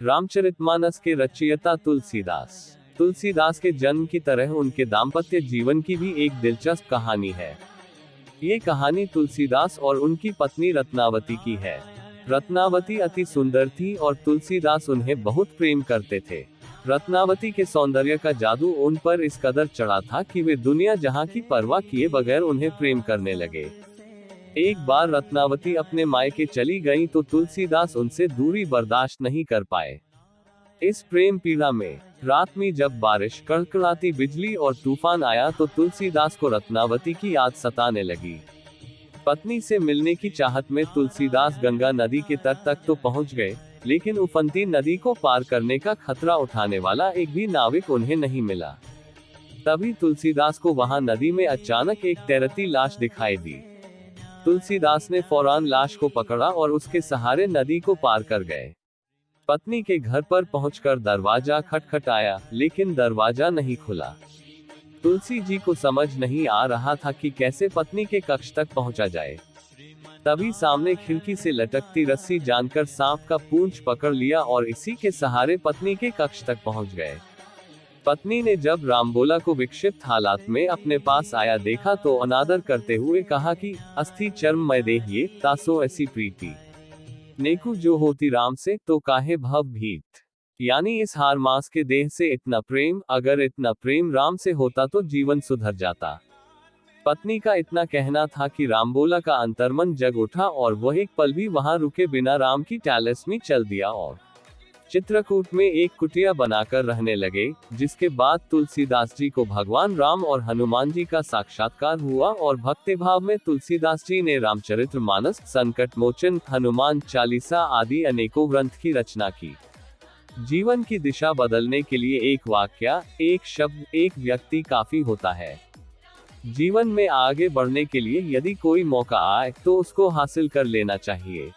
रामचरितमानस के रचयिता तुलसीदास। तुलसीदास के जन्म की तरह उनके दाम्पत्य जीवन की भी एक दिलचस्प कहानी है। ये कहानी तुलसीदास और उनकी पत्नी रत्नावती की है। रत्नावती अति सुंदर थी और तुलसीदास उन्हें बहुत प्रेम करते थे। रत्नावती के सौंदर्य का जादू उन पर इस कदर चढ़ा था कि वे दुनिया जहां की परवाह किए बगैर उन्हें प्रेम करने लगे। एक बार रत्नावती अपने मायके चली गईं तो तुलसीदास उनसे दूरी बर्दाश्त नहीं कर पाए। इस प्रेम पीड़ा में रात में जब बारिश, कड़कड़ाती बिजली और तूफान आया तो तुलसीदास को रत्नावती की याद सताने लगी। पत्नी से मिलने की चाहत में तुलसीदास गंगा नदी के तट तक तो पहुंच गए, लेकिन उफनती नदी को पार करने का खतरा उठाने वाला एक भी नाविक उन्हें नहीं मिला। तभी तुलसीदास को वहां नदी में अचानक एक तैरती लाश दिखाई दी। तुलसीदास ने फौरन लाश को पकड़ा और उसके सहारे नदी को पार कर गए। पत्नी के घर पर पहुंचकर दरवाजा खटखटाया, लेकिन दरवाजा नहीं खुला। तुलसी जी को समझ नहीं आ रहा था कि कैसे पत्नी के कक्ष तक पहुंचा जाए। तभी सामने खिड़की से लटकती रस्सी जानकर सांप का पूंछ पकड़ लिया और इसी के सहारे पत्नी के कक्ष तक पहुंच गए। पत्नी ने जब रामबोला को विक्षिप्त हालात में अपने पास आया देखा तो अनादर करते हुए कहा कि अस्थि चर्म मैं देहिए तासो ऐसी प्रीति नेकु जो होती राम से तो काहे भव भीत। यानी इस हार मास के देह से इतना प्रेम, अगर इतना प्रेम राम से होता तो जीवन सुधर जाता। पत्नी का इतना कहना था कि रामबोला का अंतर्मन जग उठा और वह एक पल भी वहां रुके बिना राम की टैलेस में चल दिया और चित्रकूट में एक कुटिया बनाकर रहने लगे, जिसके बाद तुलसीदास जी को भगवान राम और हनुमान जी का साक्षात्कार हुआ और भक्तिभाव में तुलसीदास जी ने रामचरितमानस, संकट मोचन, हनुमान चालीसा आदि अनेकों ग्रंथ की रचना की। जीवन की दिशा बदलने के लिए एक वाक्य, एक शब्द, एक व्यक्ति काफी होता है। जीवन में आगे बढ़ने के लिए यदि कोई मौका आए तो उसको हासिल कर लेना चाहिए।